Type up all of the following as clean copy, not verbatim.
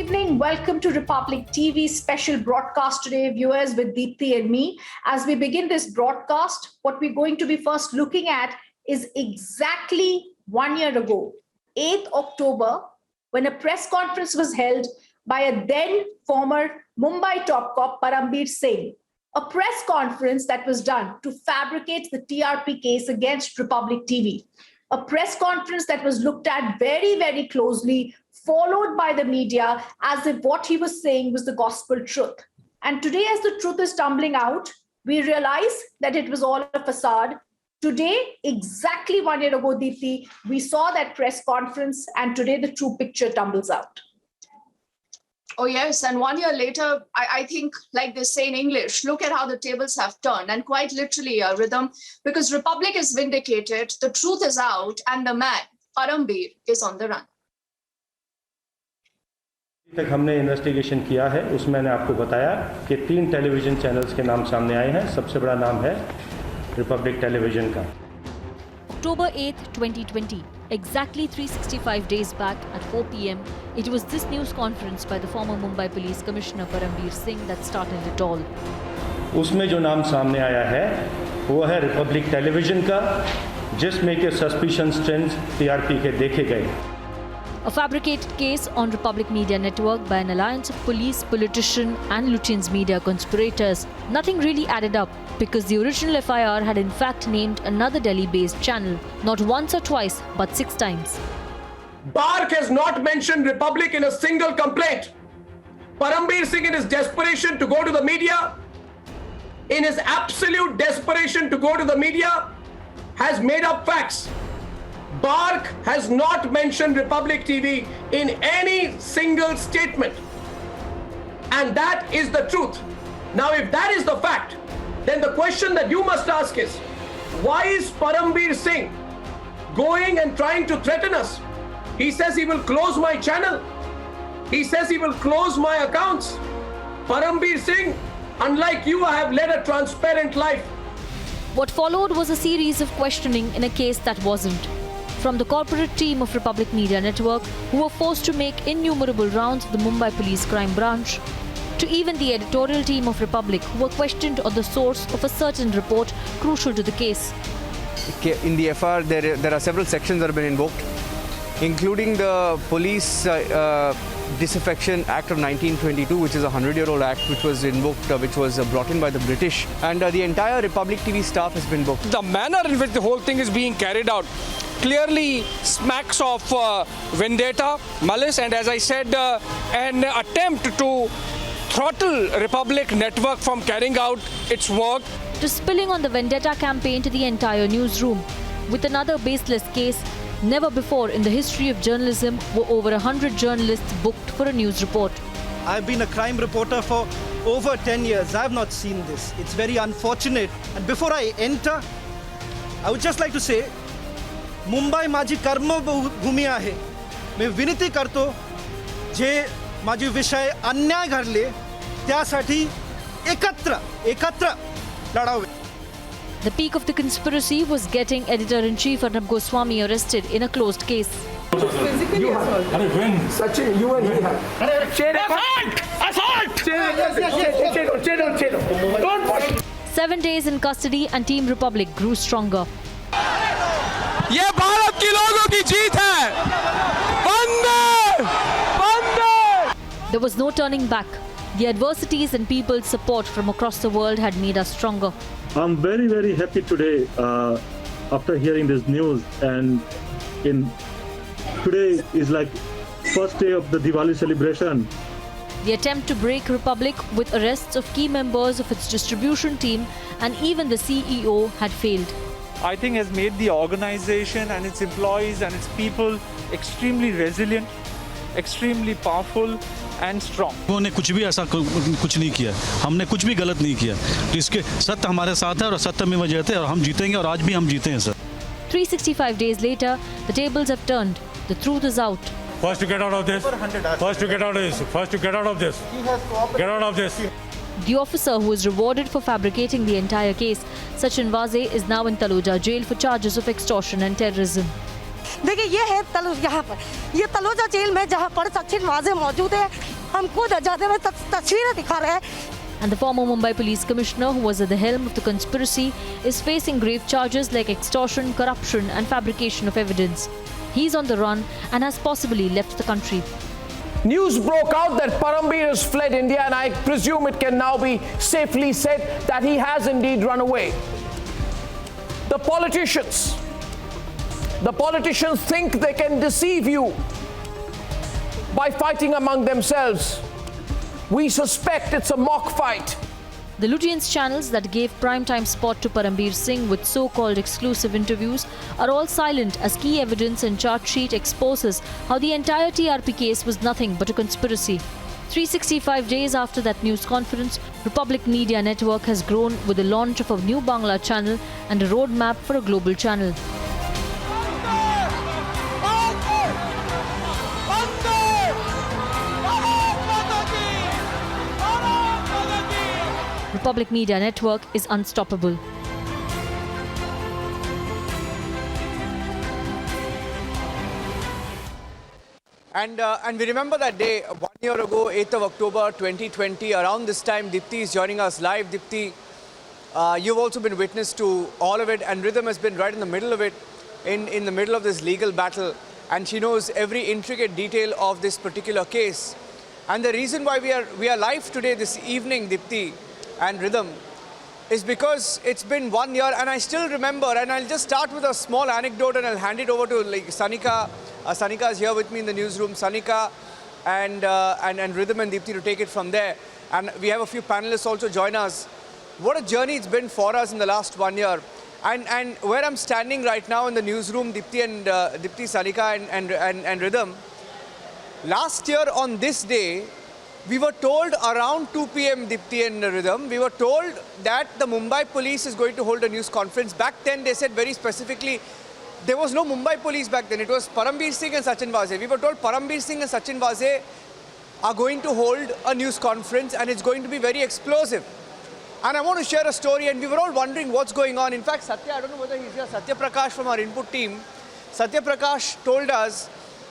evening. Welcome to Republic TV special broadcast today, viewers, with Deepthi and me. As we begin this broadcast, what we're going to be first looking at is exactly 1 year ago, 8th October, when a press conference was held by a then former Mumbai top cop, Param Singh. A press conference that was done to fabricate the TRP case against Republic TV. A press conference that was looked at very, very closely, followed by the media as if what he was saying was the gospel truth. And today, as the truth is tumbling out, we realize that it was all a facade. Today, exactly 1 year ago, Deepthi, we saw that press conference, and today the true picture tumbles out. Oh, yes. And 1 year later, I think, like they say in English, look at how the tables have turned, and quite literally a rhythm, because Republic is vindicated, the truth is out, and the man, Param is on the run. तक हमने investigation किया है, उसमें मैंने आपको बताया कि 3 television channels के नाम सामने आए हैं. सबसे बड़ा नाम है रिपब्लिक टेलीविजन का. October 8th, 2020, exactly 365 days back at 4 p.m, it was this news conference by the former Mumbai Police Commissioner Param Singh that started it all. उसमें जो नाम सामने आया है वो है रिपब्लिक टेलीविजन का, जिसमें के सस्पिशन ट्रेंड्स TRP के देखे गए. A fabricated case on Republic Media Network by an alliance of police, politician and Lutyens media conspirators. Nothing really added up because the original FIR had in fact named another Delhi-based channel, not once or twice, but 6 times. Bark has not mentioned Republic in a single complaint. Parambir Singh, in his desperation to go to the media, in his absolute desperation to go to the media, has made up facts. Bark has not mentioned Republic TV in any single statement. And that is the truth. Now, if that is the fact, then the question that you must ask is, why is Parambir Singh going and trying to threaten us? He says he will close my channel. He says he will close my accounts. Parambir Singh, unlike you, I have led a transparent life. What followed was a series of questioning in a case that wasn't. From the corporate team of Republic Media Network, who were forced to make innumerable rounds of the Mumbai Police Crime Branch, to even the editorial team of Republic, who were questioned on the source of a certain report crucial to the case. In the FR, there are several sections that have been invoked, including the Police Disaffection Act of 1922, which is a 100-year-old act, which was invoked, which was brought in by the British, and the entire Republic TV staff has been invoked. The manner in which the whole thing is being carried out clearly smacks of vendetta, malice, and as I said, an attempt to throttle Republic Network from carrying out its work. To spilling on the vendetta campaign to the entire newsroom. With another baseless case, never before in the history of journalism were over 100 journalists booked for a news report. I've been a crime reporter for over 10 years. I've not seen this. It's very unfortunate. And before I enter, I would just like to say, Mumbai माझी कर्मभूमी आहे. मी विनंती करतो, जे माझे विषय अन्याय घडले त्यासाठी एकत्र लढावे. The peak of the conspiracy was getting editor-in-chief Arnab Goswami arrested in a closed case. Physically assault. Sachin, you and he have. Assault! Don't push. 7 days in custody and Team Republic grew stronger. ये भारत की लोगों की जीत है. वंदे! There was no turning back. The adversities and people's support from across the world had made us stronger. I'm very, very happy today after hearing this news, and today is like first day of the Diwali celebration. The attempt to break Republic with arrests of key members of its distribution team and even the CEO had failed. I think has made the organization and its employees and its people extremely resilient, extremely powerful and strong. उन्होंने कुछ भी ऐसा कुछ नहीं किया, हमने कुछ भी गलत नहीं किया, तो इसके सत्य हमारे साथ है और सत्य में विजय है और हम जीतेंगे और आज भी हम जीते हैं sir. 365 days later, the tables have turned. The truth is out. First to get out of this. First to get out of this. First to get out of this. Get out of this. The officer who was rewarded for fabricating the entire case, Sachin Vaze, is now in Taloja jail for charges of extortion and terrorism. देखिए ये है यहाँ पर, ये Taloja jail में जहाँ पर सचिन वाजे मौजूद है. हमको जाते हुए तस्वीरें दिखा रहे हैं। And the former Mumbai Police Commissioner, who was at the helm of the conspiracy, is facing grave charges like extortion, corruption and fabrication of evidence. He's on the run and has possibly left the country. News broke out that Parambir has fled India, and I presume it can now be safely said that he has indeed run away. The politicians think they can deceive you by fighting among themselves. We suspect it's a mock fight. The Lutyens channels that gave primetime spot to Parambir Singh with so-called exclusive interviews are all silent as key evidence and charge sheet exposes how the entire TRP case was nothing but a conspiracy. 365 days after that news conference, Republic Media Network has grown with the launch of a new Bangla channel and a roadmap for a global channel. Republic Media Network is unstoppable. And we remember that day 1 year ago, 8th of October 2020. Around this time, Dipti is joining us live. Dipti, you've also been witness to all of it, and Rhythm has been right in the middle of it, in the middle of this legal battle, and she knows every intricate detail of this particular case. And the reason why we are live today, this evening, Dipti and Rhythm, is because it's been 1 year, and I still remember, and I'll just start with a small anecdote and I'll hand it over to Sanika. Sanika is here with me in the newsroom. Sanika and Rhythm and Dipti to take it from there. And we have a few panelists also join us. What a journey it's been for us in the last 1 year. And where I'm standing right now in the newsroom, Dipti, Sanika and Rhythm, last year on this day, we were told around 2 p.m. Dipti and Rhythm, we were told that the Mumbai police is going to hold a news conference. Back then they said very specifically, there was no Mumbai police back then. It was Parambir Singh and Sachin Vaze. We were told Parambir Singh and Sachin Vaze are going to hold a news conference and it's going to be very explosive. And I want to share a story, and we were all wondering what's going on. In fact, Satya, I don't know whether he's here, Satya Prakash from our input team, Satya Prakash told us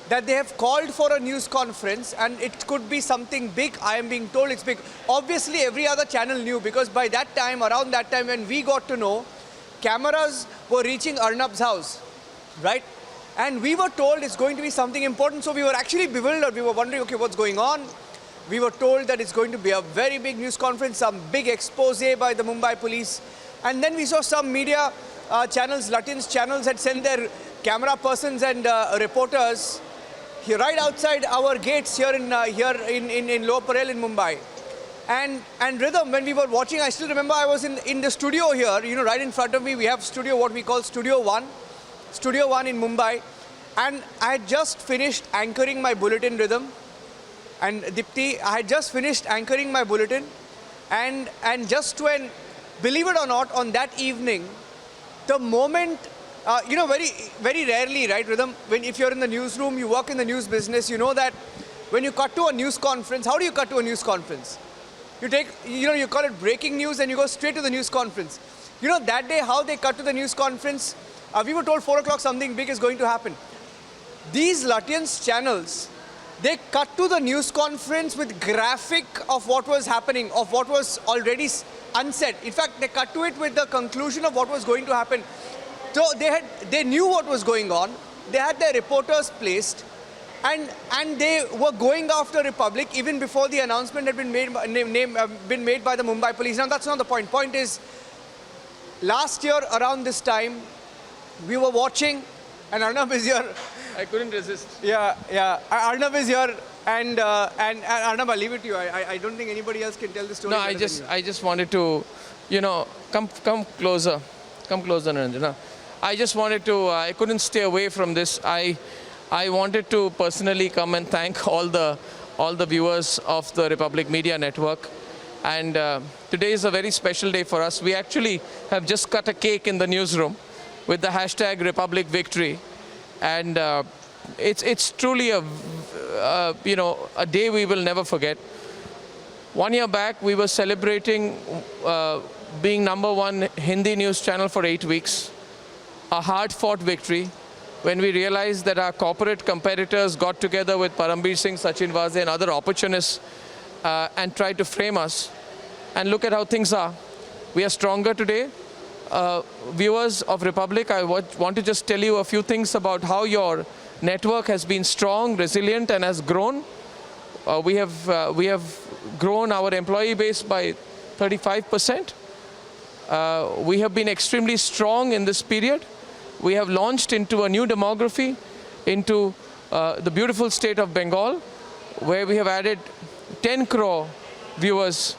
that they have called for a news conference and it could be something big. I am being told it's big. Obviously, every other channel knew, because by that time, around that time when we got to know, cameras were reaching Arnab's house, right? And we were told it's going to be something important. So we were actually bewildered. We were wondering, okay, what's going on? We were told that it's going to be a very big news conference, some big expose by the Mumbai police. And then we saw some media channels, Lutyens channels, had sent their camera persons and reporters here right outside our gates here in Lower Parel in Mumbai. And Rhythm, when we were watching, I still remember I was in the studio here, you know, right in front of me. We have studio, what we call Studio One in Mumbai. And I had just finished anchoring my bulletin, Rhythm. And Dipti, I had just finished anchoring my bulletin, and just when, believe it or not, on that evening, the moment, you know, very, very rarely, right, Rhythm, if you're in the newsroom, you work in the news business, you know that when you cut to a news conference, how do you cut to a news conference? You take, you know, you call it breaking news and you go straight to the news conference. You know, that day, how they cut to the news conference, we were told 4 o'clock something big is going to happen. These Lutyens channels, they cut to the news conference with graphic of what was happening, of what was already unsaid. In fact, they cut to it with the conclusion of what was going to happen. So they knew what was going on. They had their reporters placed, and they were going after Republic even before the announcement had been made by the Mumbai police. Now that's not the point. Point is, last year around this time, we were watching, and Arnab is here. I couldn't resist. Yeah. Arnab is here, and Arnab, I'll leave it to you. I don't think anybody else can tell the story. No, I just wanted to, you know, come closer, Narendra. I just wanted to. I couldn't stay away from this. I wanted to personally come and thank all the viewers of the Republic Media Network. And today is a very special day for us. We actually have just cut a cake in the newsroom with the hashtag Republic Victory. And it's truly a day we will never forget. 1 year back, we were celebrating being #1 Hindi news channel for 8 weeks, a hard-fought victory when we realized that our corporate competitors got together with Parambir Singh, Sachin Vaze and other opportunists and tried to frame us. And look at how things are. We are stronger today. Viewers of Republic, I want to just tell you a few things about how your network has been strong, resilient and has grown. We have grown our employee base by 35%. We have been extremely strong in this period. We have launched into a new demography, into the beautiful state of Bengal, where we have added 10 crore viewers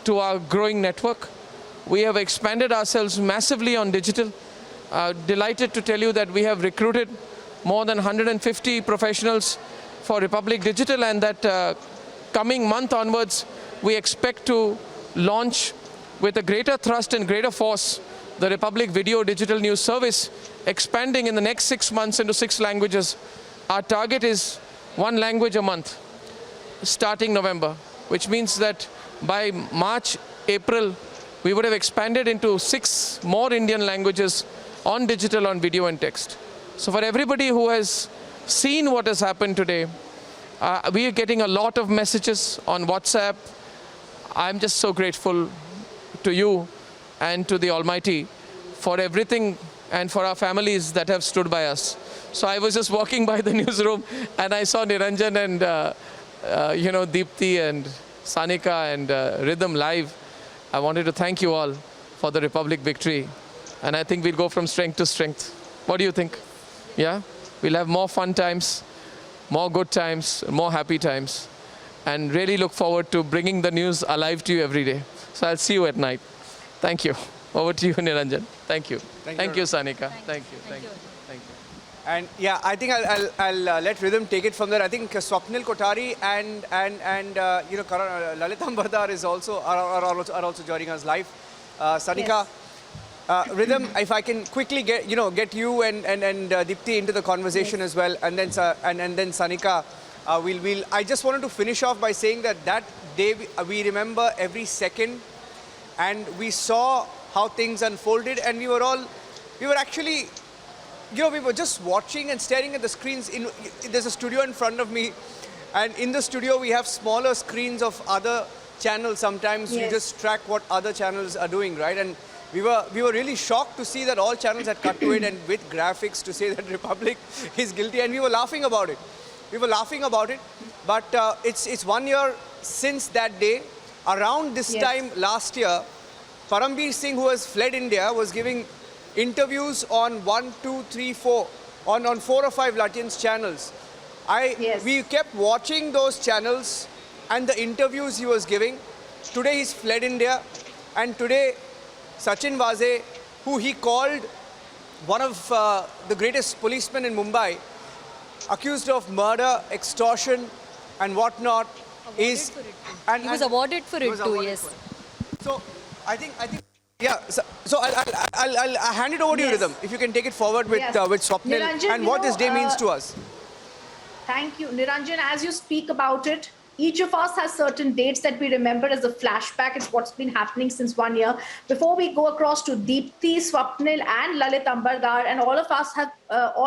to our growing network. We have expanded ourselves massively on digital. Delighted to tell you that we have recruited more than 150 professionals for Republic Digital, and that coming month onwards, we expect to launch with a greater thrust and greater force the Republic Video Digital News Service, expanding in the next 6 months into 6 languages. Our target is 1 language a month, starting November, which means that by March, April, we would have expanded into 6 more Indian languages on digital, on video and text. So for everybody who has seen what has happened today, we are getting a lot of messages on WhatsApp. I'm just so grateful to you and to the Almighty for everything and for our families that have stood by us. So I was just walking by the newsroom and I saw Niranjan and Deepthi and Sanika and Rhythm live. I wanted to thank you all for the Republic victory. And I think we'll go from strength to strength. What do you think? Yeah? We'll have more fun times, more good times, more happy times. And really look forward to bringing the news alive to you every day. So I'll see you at night. Thank you. Over to you, Niranjan. Thank you. Thank you, Sanika. Thank you. Thank you. And yeah, I think I'll let Rhythm take it from there. I think Swapnil Kothari and Lalita Ambardar is also are also joining us live. Sanika, Rhythm, if I can quickly get you and Deepthi into the conversation as well, and then Sanika, I just wanted to finish off by saying that day we remember every second, and we saw how things unfolded, and we were actually, we were just watching and staring at the screens. There's a studio in front of me, and in the studio we have smaller screens of other channels. Sometimes you just track what other channels are doing, right? And we were really shocked to see that all channels had cut to it, and with graphics to say that Republic is guilty, and we were laughing about it. But it's 1 year since that day. Around this time last year, Parambir Singh, who has fled India, was giving interviews on 1, 2, 3, 4, on 4 or 5 Latins channels. We kept watching those channels and the interviews he was giving. Today he's fled India, and today Sachin Vaze, who he called one of the greatest policemen in Mumbai, accused of murder, extortion and whatnot, he was awarded for it too, yes. So I think yeah. So I'll hand it over to you, Rhythm, if you can take it forward with Swapnil and what this day means to us. Thank you, Niranjan. As you speak about it, each of us has certain dates that we remember as a flashback. It's what's been happening since 1 year. Before we go across to Deepthi, Swapnil and Lalit Ambardar, and all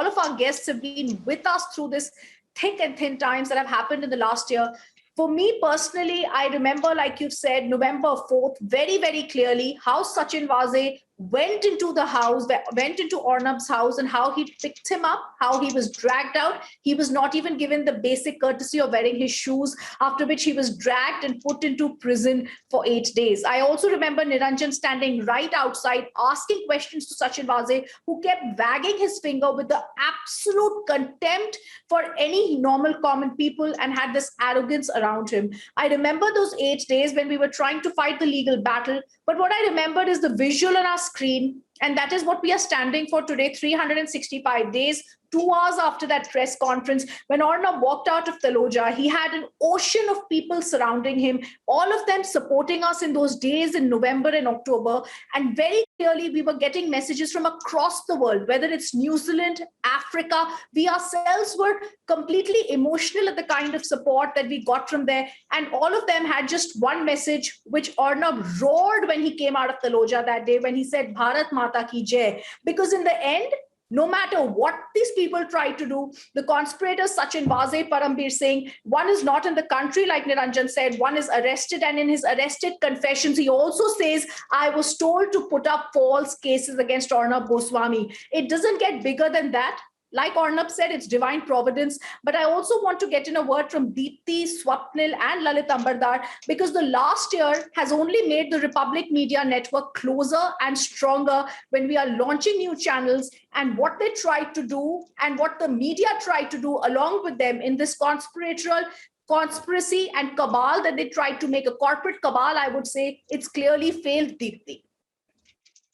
of our guests have been with us through this thick and thin times that have happened in the last year. For me personally, I remember, like you've said, November 4th, very, very clearly how Sachin Vaze went into the house, went into Arnab's house, and how he picked him up, how he was dragged out. He was not even given the basic courtesy of wearing his shoes, after which he was dragged and put into prison for 8 days. I also remember Niranjan standing right outside asking questions to Sachin Vaze, who kept wagging his finger with the absolute contempt for any normal common people and had this arrogance around him. I remember those 8 days when we were trying to fight the legal battle, but what I remembered is the visual on our screen, and that is what we are standing for today, 365 days, 2 hours after that press conference. When Arnab walked out of Taloja, he had an ocean of people surrounding him, all of them supporting us in those days in November and October. And very clearly, we were getting messages from across the world, whether it's New Zealand, Africa. We ourselves were completely emotional at the kind of support that we got from there. And all of them had just one message, which Arnab roared when he came out of Taloja that day, when he said, Bharat Mata Ki Jai. Because in the end, no matter what these people try to do, the conspirators such in Vaze, Param Singh, one is not in the country, like Niranjan said, one is arrested, and in his arrested confessions, he also says, I was told to put up false cases against Arnab Goswami. It doesn't get bigger than that. Like Arnab said, it's divine providence. But I also want to get in a word from Deepthi, Swapnil, and Lalit Ambardar, because the last year has only made the Republic Media Network closer and stronger when we are launching new channels. And what they tried to do and what the media tried to do along with them in this conspiracy and cabal that they tried to make, a corporate cabal, I would say, it's clearly failed, Deepthi.